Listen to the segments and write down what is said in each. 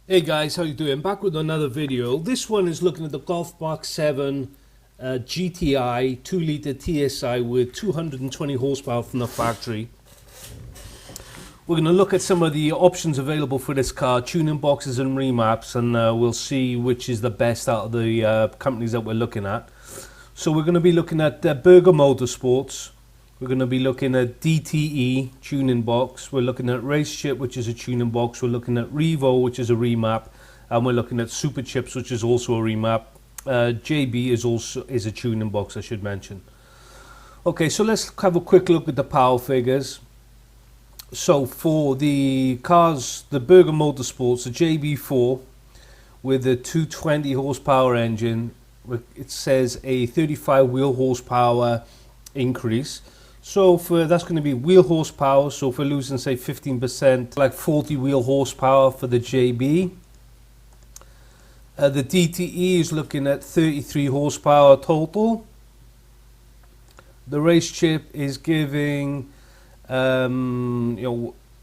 Hey guys, how you doing? Back with another video. This one is looking at the MK7 GTI 2-litre TSI with 220 horsepower from the factory. We're going to look at some of the options available for this car, tuning boxes and remaps, and we'll see which is the best out of the companies that we're looking at. So we're going to be looking at Berger Motorsports. We're going to be looking at DTE Tuning Box. We're looking at RaceChip, which is a tuning box. We're looking at REVO, which is a remap, and we're looking at SuperChips, which is also a remap. JB is a tuning box, I should mention. Okay, so let's have a quick look at the power figures. So for the cars, the Berger Motorsports, the JB4 with a 220 horsepower engine, it says a 35 wheel horsepower increase. So that's going to be wheel horsepower. So if we're losing say 15%, like 40 wheel horsepower for the JB. The DTE is looking at 33 horsepower total. The RaceChip is giving, well,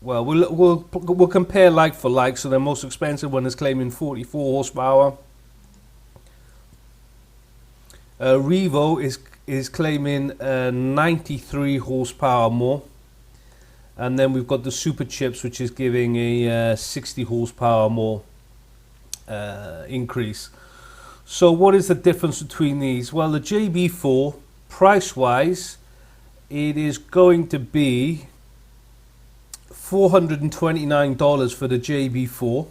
we'll compare like for like. So the most expensive one is claiming 44 horsepower. REVO is claiming 93 horsepower more, and then we've got the SuperChips, which is giving a 60 horsepower more increase. So what is the difference between these? Well, the JB4 price wise, it is going to be $429 for the JB4.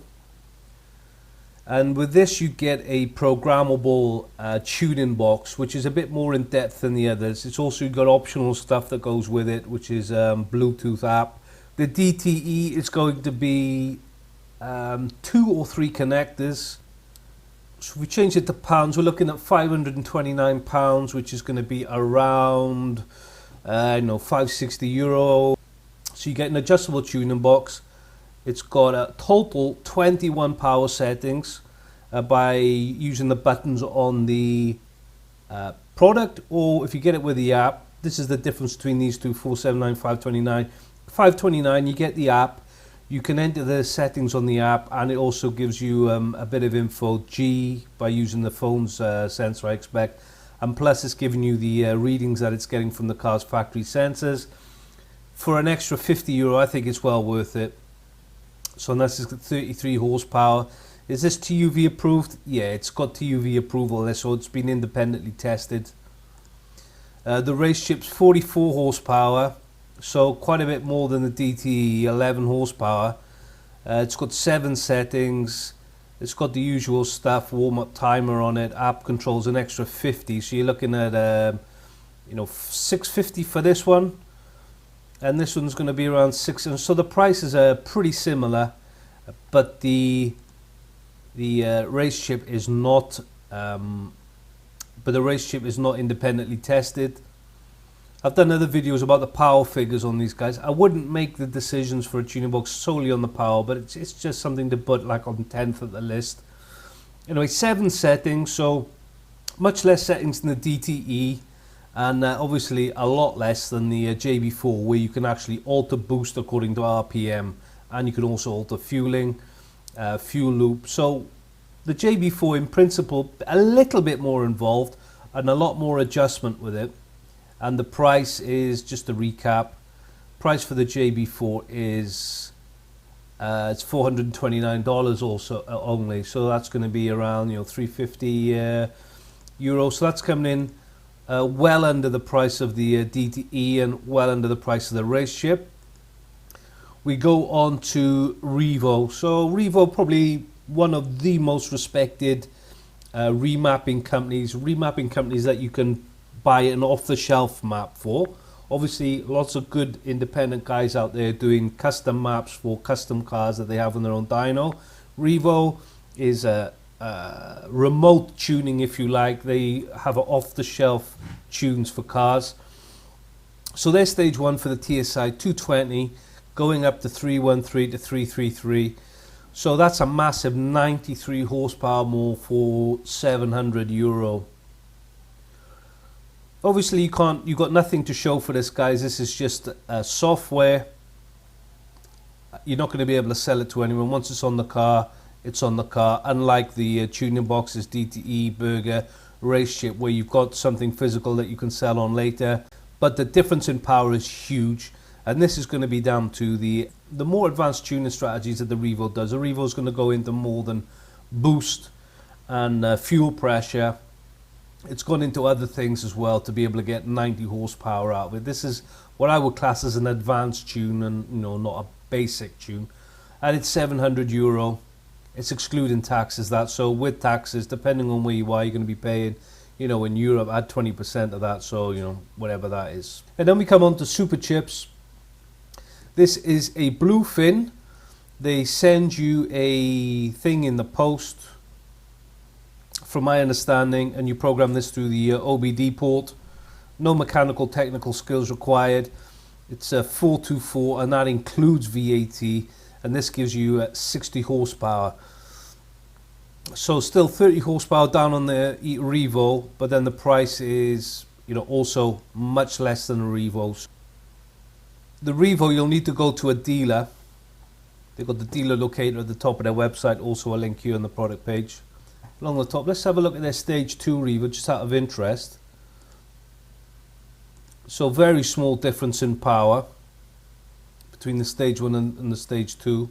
And with this you get a programmable tuning box, which is a bit more in depth than the others. It's also got optional stuff that goes with it, which is Bluetooth app. The DTE is going to be 2 or 3 connectors. So if we change it to pounds, we're looking at £529, which is going to be around €560. So you get an adjustable tuning box. It's got a total 21 power settings by using the buttons on the product, or if you get it with the app. This is the difference between these two, 479, 529. 529, you get the app. You can enter the settings on the app, and it also gives you a bit of info, G, by using the phone's sensor, I expect. And plus it's giving you the readings that it's getting from the car's factory sensors. For an extra €50, I think it's well worth it. So this is 33 horsepower. Is this TUV approved? Yeah, it's got TUV approval there, so it's been independently tested. The RaceChip's 44 horsepower, so quite a bit more than the DTE, 11 horsepower. It's got 7 settings. It's got the usual stuff, warm-up timer on it, app controls an extra 50. So you're looking at $650 for this one. And this one's going to be around 6, and so the prices are pretty similar, but the RaceChip is not. But the RaceChip is not independently tested. I've done other videos about the power figures on these guys. I wouldn't make the decisions for a tuning box solely on the power, but it's just something to put like on 10th of the list. Anyway, 7 settings, so much less settings than the DTE. And obviously a lot less than the JB4, where you can actually alter boost according to RPM, and you can also alter fueling, fuel loop. So the JB4 in principle a little bit more involved and a lot more adjustment with it. And the price is, just a recap, price for the JB4 is it's $429 also only. So that's going to be around €350. So that's coming in well under the price of the DTE and well under the price of the RaceChip. We go on to REVO. So REVO, probably one of the most respected remapping companies that you can buy an off-the-shelf map for. Obviously lots of good independent guys out there doing custom maps for custom cars that they have on their own dyno. REVO is a remote tuning, if you like. They have off-the-shelf tunes for cars. So there's stage 1 for the TSI 220, going up to 313 to 333. So that's a massive 93 horsepower more for €700. Obviously you've got nothing to show for this, guys. This is just software. You're not going to be able to sell it to anyone. Once it's on the car, it's on the car, unlike the tuning boxes, DTE, Burger, RaceChip, where you've got something physical that you can sell on later. But the difference in power is huge, and this is going to be down to the more advanced tuning strategies that the REVO does. The REVO is going to go into more than boost and fuel pressure. It's gone into other things as well to be able to get 90 horsepower out of it. This is what I would class as an advanced tune, and not a basic tune. And it's €700. It's excluding taxes, that. So with taxes, depending on where you are, you're going to be paying, in Europe, add 20% of that. So, whatever that is. And then we come on to SuperChips. This is a blue fin. They send you a thing in the post, from my understanding, and you program this through the OBD port. No mechanical technical skills required. It's a 424, and that includes VAT, and this gives you 60 horsepower. So still 30 horsepower down on the REVO, but then the price is also much less than the REVOs. The REVO, you'll need to go to a dealer. They've got the dealer locator at the top of their website, also a link here on the product page. Along the top, let's have a look at their stage 2 REVO, just out of interest. So very small difference in power between the stage 1 and the stage 2.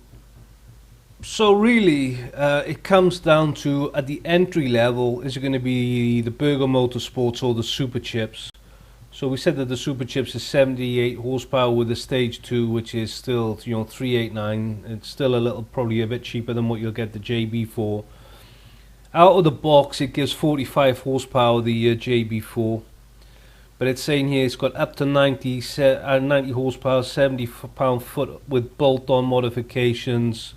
So really, it comes down to, at the entry level, is it going to be the Burger Motorsports or the SuperChips? So we said that the SuperChips is 78 horsepower with the stage 2, which is still 389. It's still probably a bit cheaper than what you'll get the JB4. Out of the box, it gives 45 horsepower, the JB4. But it's saying here it's got up to 90 horsepower, 70 pound-foot with bolt-on modifications.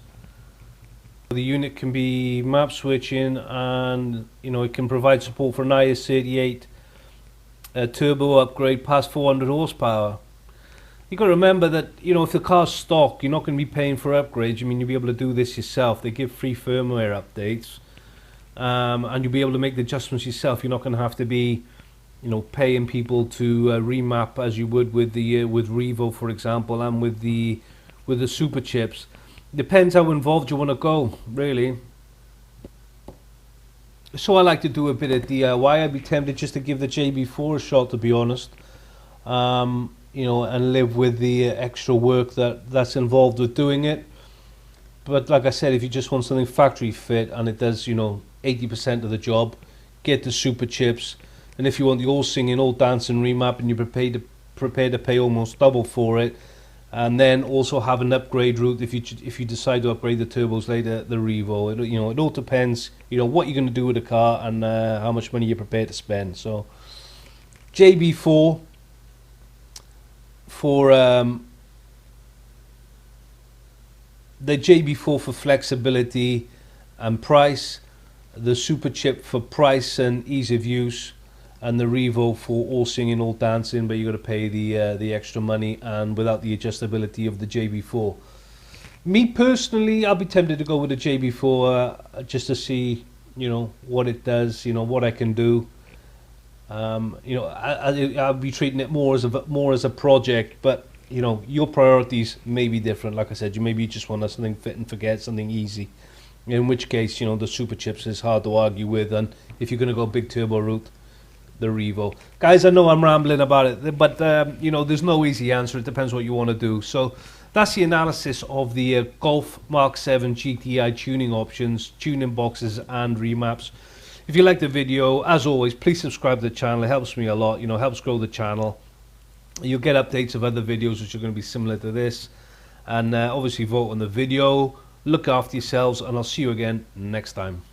The unit can be map switching, and it can provide support for an IS-38 turbo upgrade past 400 horsepower. You've got to remember that if the car's stock, you're not going to be paying for upgrades. You'll be able to do this yourself. They give free firmware updates. And you'll be able to make the adjustments yourself. You're not going to have to be, paying people to remap as you would with the with REVO, for example, and with the SuperChips. Depends how involved you want to go, really. So I like to do a bit of DIY. I'd be tempted just to give the JB4 a shot, to be honest. And live with the extra work that's involved with doing it. But like I said, if you just want something factory fit and it does, 80% of the job, get the SuperChips. And if you want the all singing, all dancing remap, and you're prepared to pay almost double for it, and then also have an upgrade route if you decide to upgrade the turbos later, the REVO. It all depends, what you're going to do with the car and how much money you're prepared to spend. So JB4 for the JB4 for flexibility and price, the SuperChip for price and ease of use, and the REVO for all singing, all dancing, but you got to pay the extra money and without the adjustability of the JB4. Me personally, I'll be tempted to go with the JB4 just to see, what it does, what I can do. I'll be treating it more as a project, but your priorities may be different. Like I said, you maybe just want something fit and forget, something easy. In which case, the SuperChips is hard to argue with, and if you're going to go big turbo route, the REVO. Guys, I know I'm rambling about it, but there's no easy answer. It depends what you want to do. So that's the analysis of the Golf Mark 7 GTI tuning options, tuning boxes, and remaps. If you like the video, as always, please subscribe to the channel. It helps me a lot. Helps grow the channel. You'll get updates of other videos which are going to be similar to this, and obviously vote on the video. Look after yourselves, and I'll see you again next time.